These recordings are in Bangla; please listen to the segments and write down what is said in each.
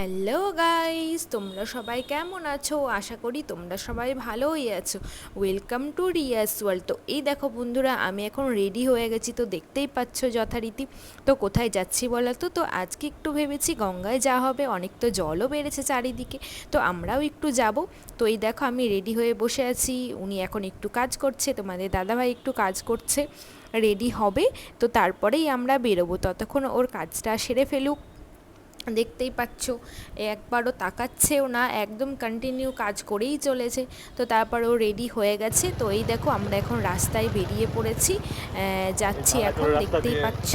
হ্যালো গাইস, তোমরা সবাই কেমন আছো? আশা করি তোমরা সবাই ভালোই আছো। Welcome to Riya's world. তো এই দেখো বন্ধুরা, আমি এখন রেডি হয়ে গেছি, তো দেখতেই পাচ্ছ যথারীতি। তো কোথায় যাচ্ছি বলো তো? তো আজকে একটু ভেবেছি গঙ্গায় যাওয়া হবে, অনেক তো জলও বেড়েছে চারিদিকে, তো আমরাও একটু যাব। তো এই দেখো আমি রেডি হয়ে বসে আছি, উনি এখন একটু কাজ করছে, তোমাদের দাদাভাই একটু কাজ করছে, রেডি হবে। তো তারপরেই আমরা বেরোবো, ততক্ষণ ওর কাজটা সেরে ফেলুক। দেখতেই পাচ্ছ একবারও তাকাচ্ছেও না, একদম কন্টিনিউ কাজ করেই চলেছে। তো তারপর ও রেডি হয়ে গেছে। তো এই দেখো আমরা এখন রাস্তায় বেরিয়ে পড়েছি, যাচ্ছি এখন, দেখতেই পাচ্ছ।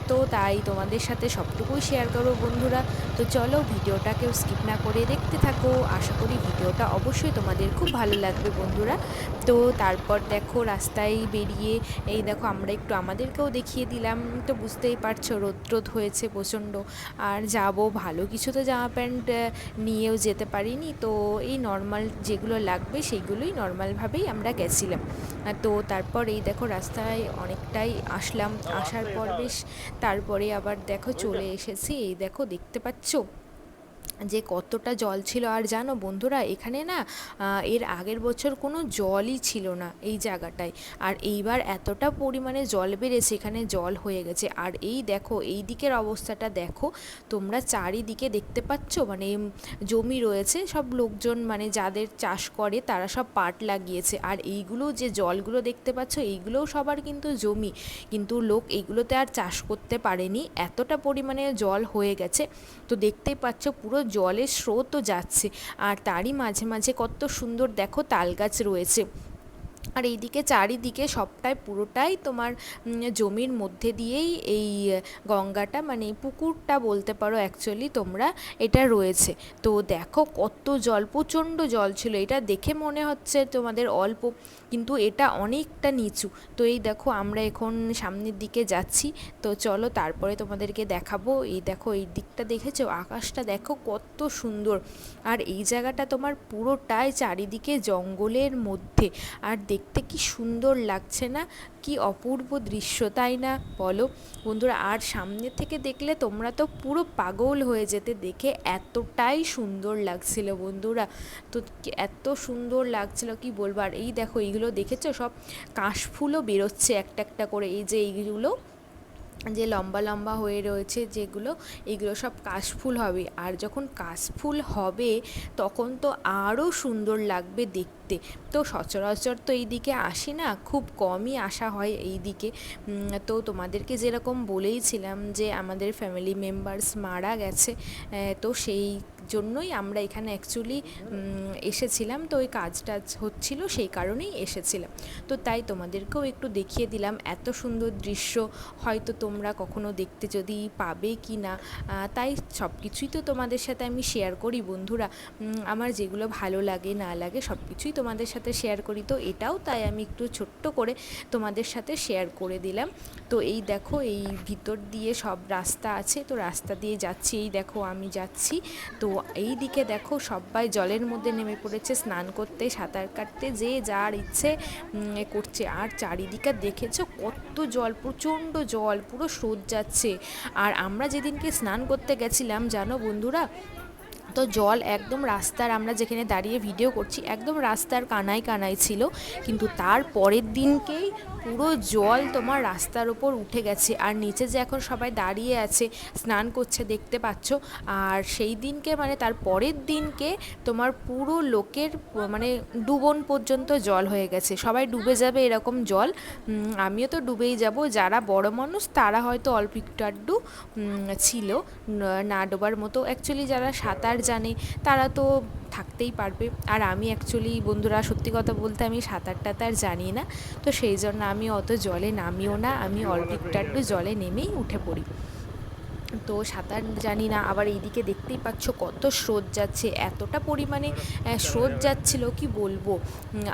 তো তাই তোমাদের সাথে সবটুকুই শেয়ার করবো বন্ধুরা। তো চলো ভিডিওটা কেউ স্কিপ না করে দেখতে থাকো, আশা করি ভিডিওটা অবশ্যই তোমাদের খুব ভালো লাগবে বন্ধুরা। তো তারপর দেখো রাস্তায় বেরিয়ে এই দেখো আমরা একটু আমাদেরকেও দেখিয়ে দিলাম। তো বুঝতেই পারছো রোদ হয়েছে প্রচণ্ড, আর যাব ভালো কিছু তো জামা প্যান্ট নিয়েও যেতে পারিনি, তো এই নর্মাল যেগুলো লাগবে সেইগুলোই নর্মালভাবেই আমরা গেছিলাম। তো তারপর এই দেখো রাস্তায় অনেকটাই আসলাম, আসার পর বেশ তারপরে আবার দেখো চলে এসেছি। এই দেখো দেখতে পাচ্ছ যে কতটা জল ছিল। আর জানো বন্ধুরা, এখানে না এর আগের বছর কোনো জলই ছিল না এই জায়গাটায়, আর এইবার এতটা পরিমাণে জল বেড়েছে, এখানে জল হয়ে গেছে। আর এই দেখো এই দিকের অবস্থাটা দেখো তোমরা, চারিদিকে দেখতে পাচ্ছ মানে জমি রয়েছে, সব লোকজন মানে যাদের চাষ করে তারা সব পাট লাগিয়েছে। আর এইগুলো যে জলগুলো দেখতে পাচ্ছ এইগুলোও সবার কিন্তু জমি, কিন্তু লোক এইগুলোতে আর চাষ করতে পারেনি, এতটা পরিমাণে জল হয়ে গেছে। তো দেখতেই পাচ্ছ পুরো জলের স্রোতও যাচ্ছে, আর তারই মাঝে মাঝে কত সুন্দর দেখো তাল গাছ রয়েছে। আর এইদিকে চারিদিকে সবটাই পুরোটাই তোমার জমির মধ্যে দিয়েই এই গঙ্গাটা মানে পুকুরটা বলতে পারো অ্যাকচুয়ালি তোমরা, এটা রয়েছে। তো দেখো কত জল, প্রচণ্ড জল ছিল, এটা দেখে মনে হচ্ছে তোমাদের অল্প, কিন্তু এটা অনেকটা নিচু। তো এই দেখো আমরা এখন সামনের দিকে যাচ্ছি, তো চলো তারপরে তোমাদেরকে দেখাবো। এই দেখো এই দিকটা দেখেছো, আকাশটা দেখো কত সুন্দর। আর এই জায়গাটা তোমার পুরোটাই চারিদিকে জঙ্গলের মধ্যে, আর দেখতে কি সুন্দর লাগছে না, কি অপূর্ব দৃশ্য, তাই না বলো বন্ধুরা? আর সামনে থেকে দেখলে তোমরা তো পুরো পাগল হয়ে যেতে, দেখে এতটাই সুন্দর লাগছিল বন্ধুরা। তো এত সুন্দর লাগছিল কি বলবো। আর এই দেখো এইগুলো দেখেছো, সব কাশফুলও বেরোচ্ছে একটা একটা করে, এই যে এইগুলো যে লম্বা লম্বা হয়ে রয়েছে যেগুলো, এগুলো সব কাশফুল হবে। আর যখন কাশফুল হবে তখন তো আরও সুন্দর লাগবে দেখতে। তো সচরাচর তো এই দিকে আসি না, খুব কমই আসা হয় এই দিকে। তো তোমাদেরকে যেরকম বলেইছিলাম যে আমাদের ফ্যামিলি মেম্বার্স মারা গেছে, তো সেই জন্যই আমরা এখানে অ্যাকচুয়ালি এসেছিলাম। তো ওই কাজ টাজ হচ্ছিলো, সেই কারণেই এসেছিলাম। তো তাই তোমাদেরকেও একটু দেখিয়ে দিলাম, এত সুন্দর দৃশ্য হয়তো তোমরা কখনো দেখতে যদি পাবে কি না, তাই সব কিছুই তো তোমাদের সাথে আমি শেয়ার করি বন্ধুরা। আমার যেগুলো ভালো লাগে না লাগে সব কিছুই তোমাদের সাথে শেয়ার করি, তো এটাও তাই আমি একটু ছোট্ট করে তোমাদের সাথে শেয়ার করে দিলাম। তো এই দেখো এই ভিতর দিয়ে সব রাস্তা আছে, তো রাস্তা দিয়ে যাচ্ছি, এই দেখো আমি যাচ্ছি। তো এই দিকে দেখো সবাই জলের মধ্যে নেমে পড়েছে স্নান করতে, সাঁতার কাটতে, যে যার ইচ্ছে করছে। আর চারিদিকে দেখেছো কত জল, প্রচণ্ড জল, পুরো স্রোত যাচ্ছে। আর আমরা যেদিনকে স্নান করতে গেছিলাম জানো বন্ধুরা, তো জল একদম রাস্তার, আমরা যেখানে দাঁড়িয়ে ভিডিও করছি একদম রাস্তার কানায় কানায় ছিল, কিন্তু তার পরের দিনকেই পুরো জল তোমার রাস্তার ওপর উঠে গেছে। আর নিচে যে এখন সবাই দাঁড়িয়ে আছে স্নান করছে দেখতে পাচ্ছ, আর সেই দিনকে মানে তার পরের দিনকে তোমার পুরো লোকের মানে ডুবন পর্যন্ত জল হয়ে গেছে, সবাই ডুবে যাবে এরকম জল। আমিও তো ডুবেই যাব, যারা বড় মানুষ তারা হয়তো অল্প একটু আধটু ছিল, না ডোবার মতো। অ্যাকচুয়ালি যারা সাঁতার জানে তারা তো থাকতেই পারবে, আর আমি অ্যাকচুয়ালি বন্ধুরা সত্যি কথা বলতে আমি সাঁতার টাতার জানি না, তো সেই জন্য আমি অত জলে নামিও না, আমি অল্প একটু আধটু জলে নেমেই উঠে পড়ি। তো সাঁতার জানি না। আবার এইদিকে দেখতেই পাচ্ছ কত স্রোত যাচ্ছে, এতটা পরিমাণে স্রোত যাচ্ছিল কি বলবো।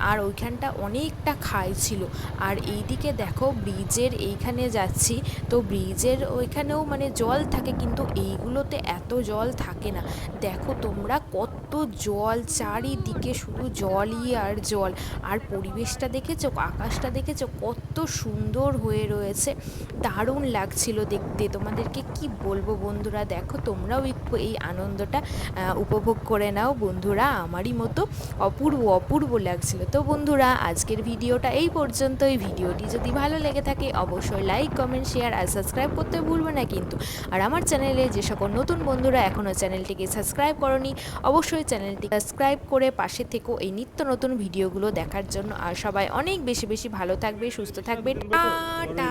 আর ওইখানটা অনেকটা খাই ছিল। আর এইদিকে দেখো ব্রিজের এইখানে যাচ্ছি, তো ব্রিজের ওইখানেও মানে জল থাকে, কিন্তু এইগুলোতে এত জল থাকে না। দেখো তোমরা কত জল, চারিদিকে শুধু জলই আর জল। আর পরিবেশটা দেখেছো, আকাশটা দেখেছো কত সুন্দর হয়ে রয়েছে, দারুণ লাগছিল দেখতে, তোমাদেরকে কি বলবো বন্ধুরা, দেখো তোমরাও একটু এই আনন্দটা উপভোগ করে নাও বন্ধুরা, আমারই মতো অপূর্ব অপূর্ব লাগছিল। তো বন্ধুরা আজকের ভিডিওটা এই পর্যন্ত। এই ভিডিওটি যদি ভালো লেগে থাকে অবশ্যই লাইক, কমেন্ট, শেয়ার আর সাবস্ক্রাইব করতে ভুলবে না কিন্তু। আর আমার চ্যানেলে যে সকল নতুন বন্ধুরা এখনও চ্যানেলটিকে সাবস্ক্রাইব করনি, অবশ্যই চ্যানেলটি সাবস্ক্রাইব করে পাশে থেকো এই নিত্য নতুন ভিডিওগুলো দেখার জন্য। আর সবাই অনেক বেশি বেশি ভালো থাকবে, সুস্থ থাকবে, টাটা।